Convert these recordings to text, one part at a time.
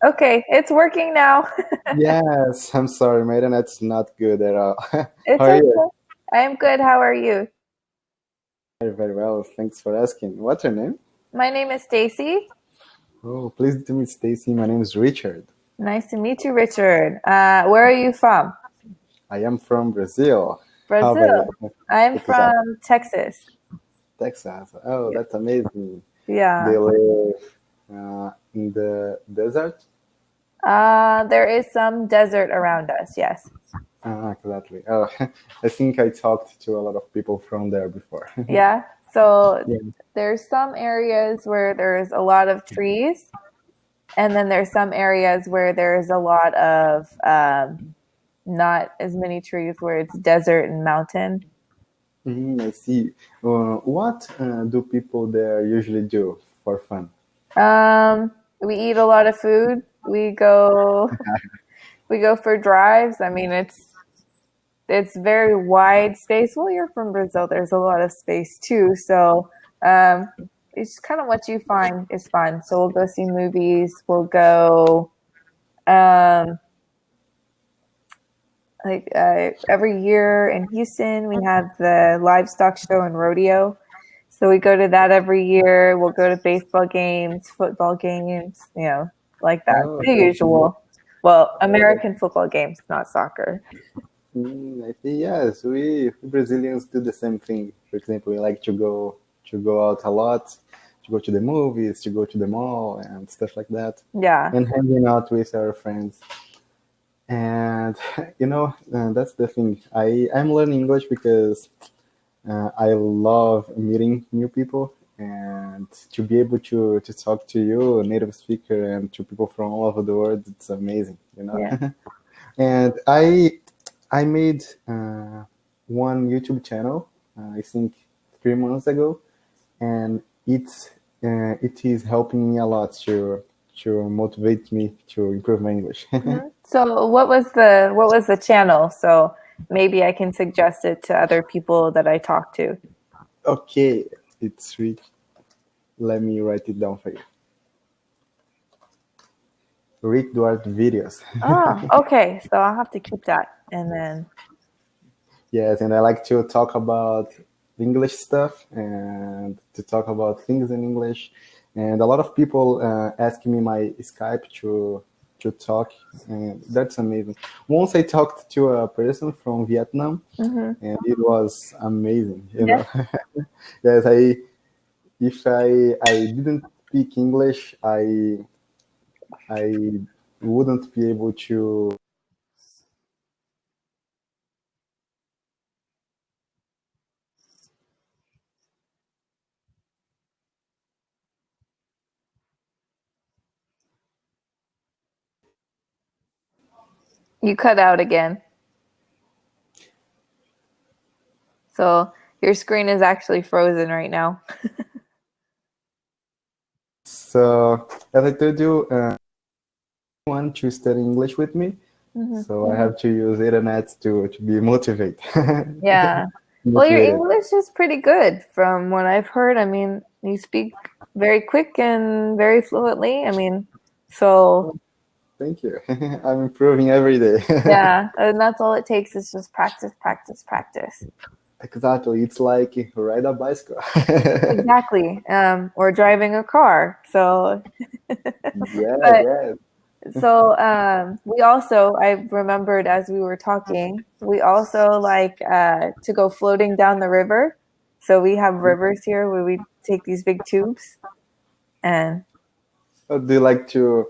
Okay, it's working now. Yes, I'm sorry, my internet's not good at all. How It's are you? okay. I'm good. How are you? Very, very well. Thanks for asking. What's your name? My name is Stacy. Oh, pleased to meet Stacy. My name is Richard. Nice to meet you, Richard. Where are you from? I am from Brazil. How about Brazil. you? I'm Exactly. from Texas. Texas. Oh, Yeah. that's amazing. They Yeah. live in the desert? There is some desert around us. Yes. Exactly. Oh, I think I talked to a lot of people from there before. Yeah. So Yeah. there's some areas where there's a lot of trees, and then there's some areas where there's a lot of not as many trees, where it's desert and mountain. I see. What do people there usually do for fun? We eat a lot of food. We go for drives. I mean, it's very wide space. Well, you're from Brazil. There's a lot of space too. So, it's kind of what you find is fun. So we'll go see movies. We'll go, um, every year in Houston, we have the livestock show and rodeo. So we go to that every year. We'll go to baseball games, football games, like that. Oh, The that's amazing. usual. Well, Oh, American football games, not soccer. I see. Yes, we Brazilians do the same thing. For example, we like to go out a lot, to go to the movies, to go to the mall and stuff like that, Yeah. and hanging out with our friends. And that's the thing. I'm learning English because I love meeting new people and to be able to talk to you, a native speaker, and to people from all over the world. It's amazing. Yeah. And I made one YouTube channel, I think 3 months ago, and it is helping me a lot to motivate me to improve my English. So what was the channel? So maybe I can suggest it to other people that I talk to. Okay, it's Rick. Let me write it down for you. Rick Duarte videos. Oh, okay. So I'll have to keep that. And then Yes, and I like to talk about English stuff and to talk about things in English. And a lot of people ask me my Skype to talk, and that's amazing. Once I talked to a person from Vietnam, mhm. and it was amazing. Yeah. Yes, if I didn't speak English, I wouldn't be able to. You cut out again. So your screen is actually frozen right now. So as I told you, want to study English with me, Mhm. so I have to use internet to be motivated. Yeah. Well, your Motivated. English is pretty good from what I've heard. I mean, you speak very quick and very fluently. I mean, so Thank you. I'm improving every day. yeah, and that's all it takes is just practice, practice, practice. Exactly. It's like ride a bicycle. Exactly. Or driving a car. So, Yes, but yes. we also, I remembered as we were talking, we also like to go floating down the river. So we have rivers here where we take these big tubes and Do you like to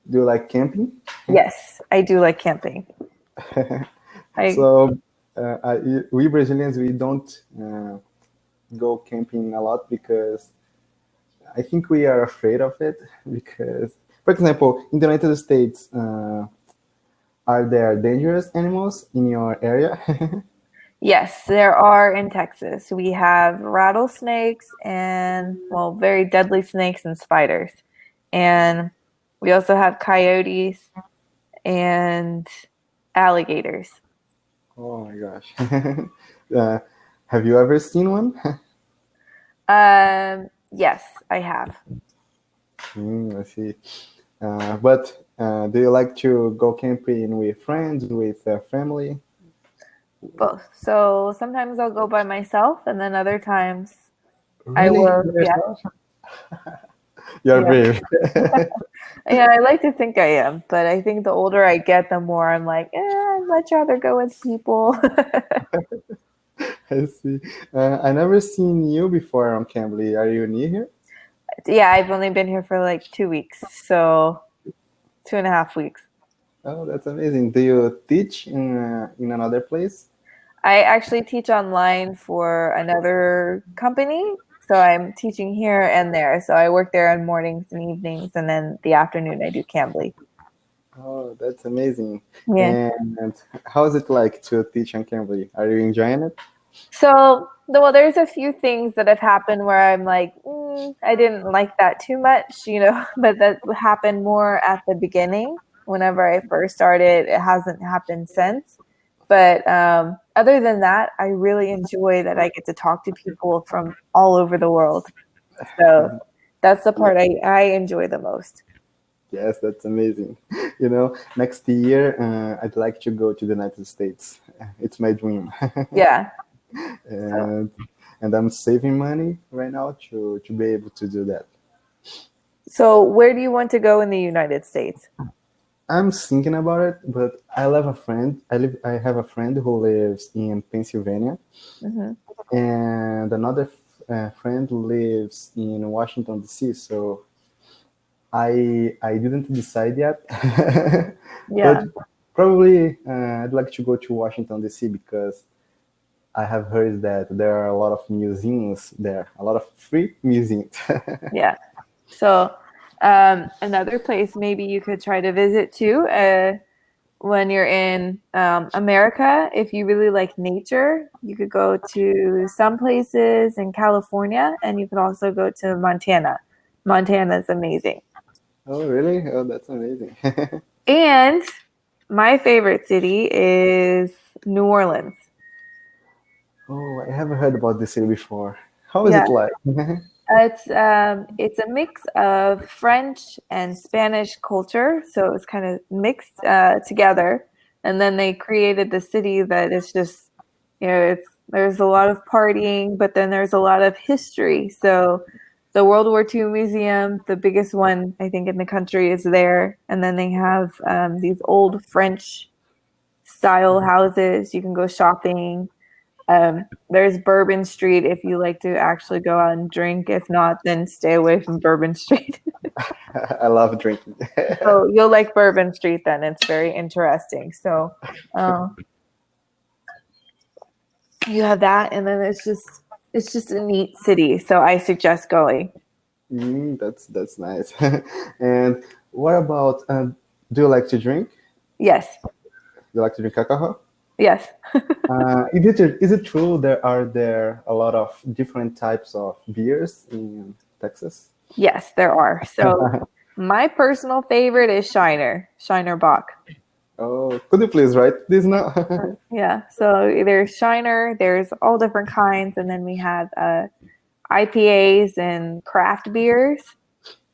do you like camping? yes, I do like camping. I So we Brazilians we don't go camping a lot because I think we are afraid of it because, for example, in the United States, are there dangerous animals in your area? Yes, there are in Texas. We have rattlesnakes and, well, very deadly snakes and spiders. And we also have coyotes and alligators. Oh my gosh. uh, have you ever seen one? Yes, I have. I see. But do you like to go camping with friends, with family? Both. So sometimes I'll go by myself, and then other times I Really? will. By Yeah, yourself? You're yeah, brave. yeah. I like to think I am, but I think the older I get, the more I'm like, I'd much rather go with people. I see. I never seen you before on Cambly. Are you new here? Yeah, I've only been here for like 2 weeks, so 2.5 weeks. Oh, that's amazing. Do you teach in another place? I actually teach online for another company. So I'm teaching here and there. So I work there on mornings and evenings, and then the afternoon I do Cambly. Oh, that's amazing. Yeah. And how is it like to teach on Cambly? Are you enjoying it? So, well, there's a few things that have happened where I'm like, I didn't like that too much, but that happened more at the beginning. Whenever I first started, it hasn't happened since. But other than that, I really enjoy that I get to talk to people from all over the world. So that's the Yeah. part I enjoy the most. Yes, that's amazing. Next year, I'd like to go to the United States. It's my dream. Yeah. So, and I'm saving money right now to be able to do that. so where do you want to go in the United States? I'm thinking about it, but I have a friend. I have a friend who lives in Pennsylvania, Hmm. and another friend lives in Washington D.C. So I didn't decide yet, but Yeah. probably I'd like to go to Washington D.C. because I have heard that there are a lot of museums there, a lot of free museums. Yeah. So, another place maybe you could try to visit too, when you're in America, if you really like nature, you could go to some places in California, and you could also go to Montana. Montana is amazing. Oh, really? Oh, that's amazing. And my favorite city is New Orleans. Oh, I haven't heard about this city before. How is Yeah, it like? it's a mix of French and Spanish culture, so it's kind of mixed together. And then they created the city that is just, it's there's a lot of partying, but then there's a lot of history. So the World War II Museum, the biggest one I think in the country, is there, and then they have these old French style houses. You can go shopping. There's Bourbon Street if you like to actually go out and drink. If not, then stay away from Bourbon Street. I love drinking. So you'll like Bourbon Street then. It's very interesting. So uh, you have that, and then it's just a neat city. So I suggest going. That's nice. And what about? Do you like to drink? Yes, Do you like to drink alcohol? yes, Is it true there a lot of different types of beers in Texas? yes. There are. So my personal favorite is Shiner Bock. Oh, could you please write this now? Yeah. So there's Shiner. There's all different kinds, and then we have IPAs and craft beers.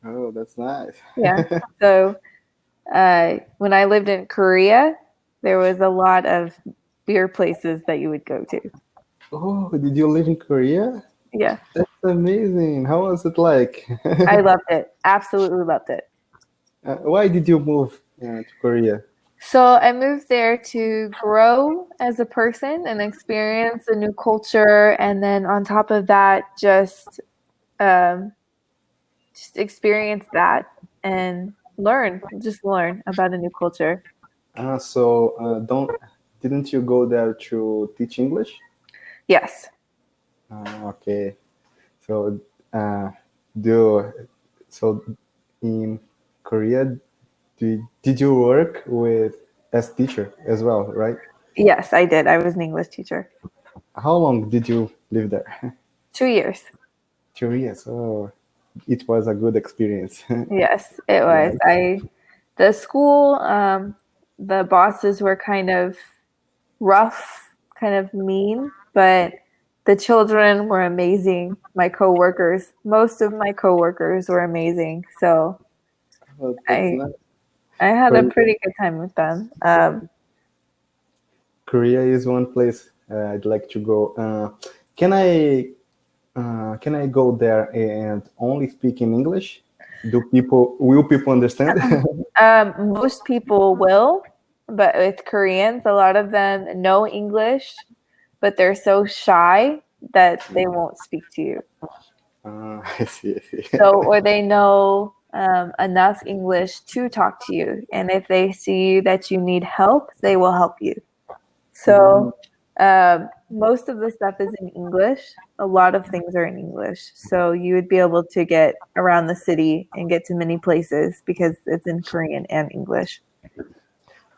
Oh, that's nice. Yeah. So when I lived in Korea, there was a lot of beer places that you would go to. Oh, did you live in Korea? Yeah. That's amazing. How was it like? I loved it. Absolutely loved it. Why did you move to Korea? So I moved there to grow as a person and experience a new culture. And then on top of that, um, just experience that and just learn about a new culture. So don't didn't you go there to teach English? Yes. Okay. So uh, do so in Korea, did you work with as teacher as well, right? Yes, I did. I was an English teacher. How long did you live there? 2 years. 2 years. Oh, it was a good experience. Yes, it was. Right? The school, the bosses were kind of rough, kind of mean, but the children were amazing. My coworkers, most of my coworkers were amazing. So Well, that's I not I had a Korea. pretty good time with them. Korea is one place I'd like to go. Can I can I go there and only speak in English? Will people understand? Most people will, but with Koreans, a lot of them know English, but they're so shy that they won't speak to you. I see. I see. So, or they know enough English to talk to you. And if they see that you need help, they will help you. Mm, So, most of the stuff is in English. A lot of things are in English. So, you would be able to get around the city and get to many places because it's in Korean and English.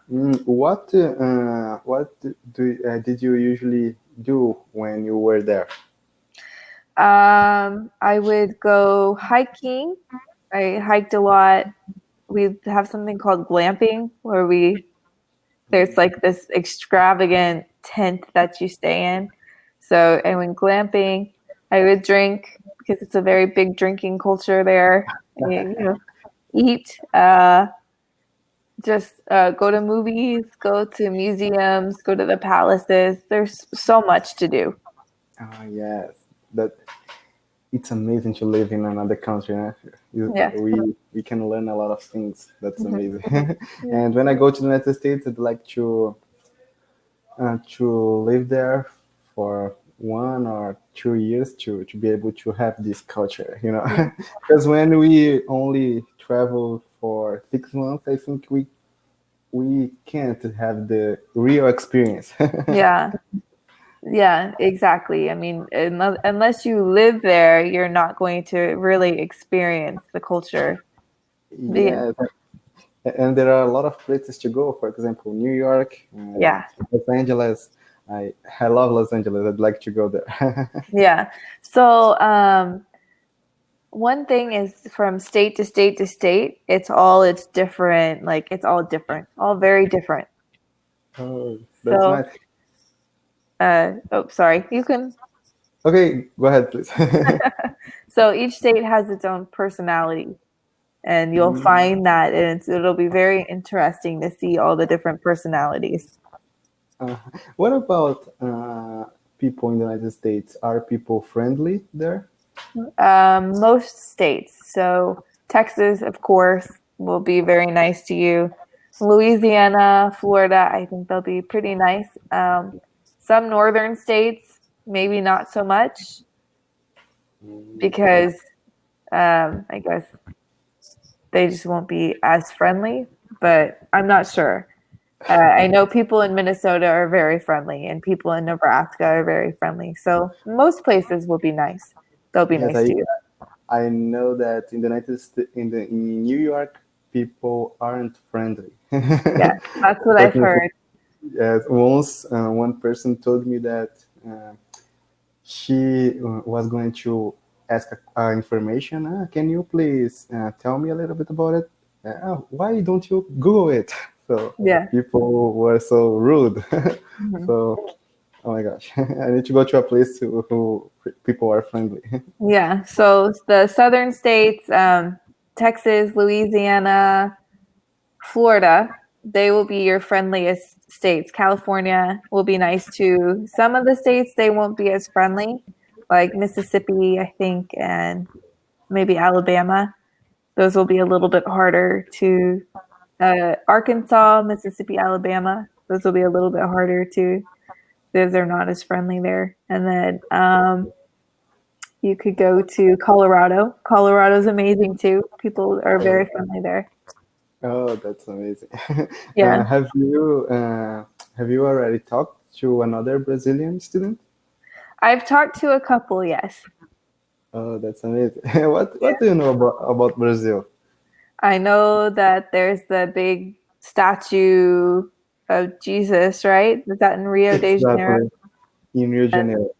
what did you usually do when you were there? I would go hiking. I hiked a lot. We have something called glamping where there's like this extravagant tent that you stay in. So I went glamping. I would drink because it's a very big drinking culture there. Eat, just go to movies, go to museums, go to the palaces. There's so much to do. Yes, that it's amazing to live in another country. Huh? Yeah. We can learn a lot of things. That's Mhm. amazing. Yeah. And when I go to the United States, I'd like to live there for 1 or 2 years to be able to have this culture, you know. Yeah. Because when we only travel for 6 months, I think we can't have the real experience. Yeah. Yeah, exactly. I mean, unless you live there, you're not going to really experience the culture. The, Yeah, and there are a lot of places to go. For example, New York and yeah, Los Angeles. I love Los Angeles. I'd like to go there. yeah. So, one thing is from state to state to state, it's different. Like it's all different, all very different. Oh, that's So, nice. oh, sorry, you can. Okay, go ahead, please. So each state has its own personality, and you'll Mm, find that, and it'll be very interesting to see all the different personalities. uh, what about people in the United States? Are people friendly there? Most states. So Texas, of course, will be very nice to you. Louisiana, Florida, I think they'll be pretty nice. Some northern states, maybe not so much I because I guess they just won't be as friendly, but I'm not sure. I know people in Minnesota are very friendly and people in Nebraska are very friendly. So most places will be nice. They'll be yes, nice to you. I know that in the in New York, people aren't friendly. Yeah, that's what I've Talking to, heard. yes, once one person told me that she was going to ask information. Can you please tell me a little bit about it? Why don't you Google it? So Yeah. people were so rude. Mhm. So, oh my gosh, I need to go to a place who people are friendly. Yeah. So the southern states, Texas, Louisiana, Florida, they will be your friendliest states. California will be nice too. Some of the states, they won't be as friendly, like Mississippi, I think, and maybe Alabama. Those will be a little bit harder to Arkansas, Mississippi, Alabama. Those will be a little bit harder to. Those are not as friendly there. And then you could go to Colorado. Colorado's amazing too. People are very friendly there. Oh, that's amazing. Yeah. Have you already talked to another Brazilian student? I've talked to a couple, yes. Oh, that's amazing. Yeah. What do you know about Brazil? I know that there's the big statue of Jesus, right? Is that in Rio de Janeiro? Exactly. In Rio de And, Janeiro.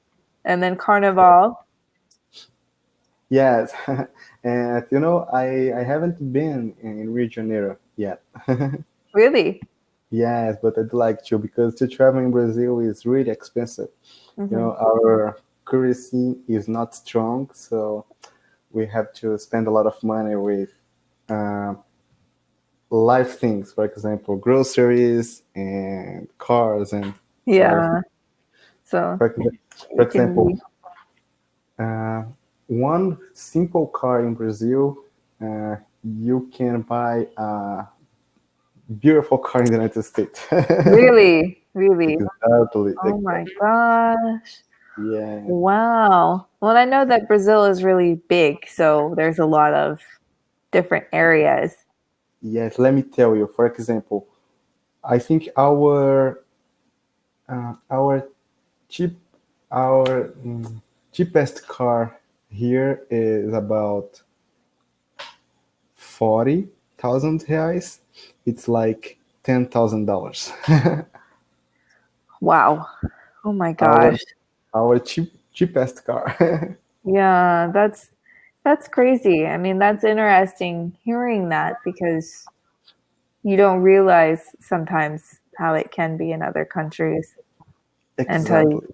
and then Carnival. Yes. And I haven't been in Rio de Janeiro yet. Really? Yes, but I'd like to because to travel in Brazil is really expensive. Hmm. Our currency is not strong, so we have to spend a lot of money with uh, life things, for example, groceries and cars and Yeah. So for, exa- for it can example, be. uh, one simple car in Brazil, uh, you can buy a beautiful car in the United States. Really, really. Exactly, Oh my exactly. gosh. Yeah. Wow. Well, I know that Brazil is really big, so there's a lot of different areas. Yes, let me tell you. For example, I think our cheap our cheapest car here is about 40,000 reais. It's like $10,000. Wow. Oh my our gosh. our cheapest car. Yeah, that's crazy. I mean, that's interesting hearing that because you don't realize sometimes how it can be in other countries until Exactly.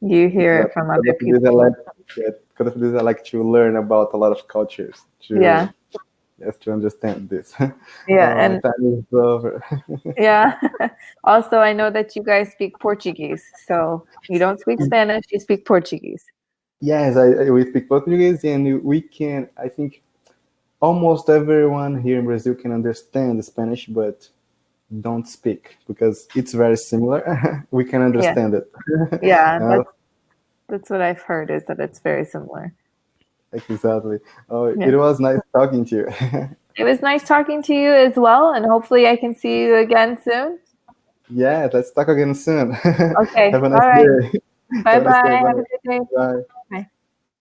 you hear it Exactly. from other people. Because of this, I like to learn about a lot of cultures Yeah. to just to understand this. Yeah, Oh, my and time is over. yeah. Also, I know that you guys speak Portuguese. So you don't speak Spanish, you speak Portuguese. Yes, we speak Portuguese, and we can. I think almost everyone here in Brazil can understand Spanish, but don't speak because it's very similar. We can Yeah. understand it. Yeah, Uh, that's what I've heard is that it's very similar. exactly. Oh, Yeah. it was nice talking to you. It was nice talking to you as well, and hopefully I can see you again soon. Yeah, let's talk again soon. Okay. Have a All nice right. day. Bye Have a nice day. bye. Bye. Have a good day. Bye.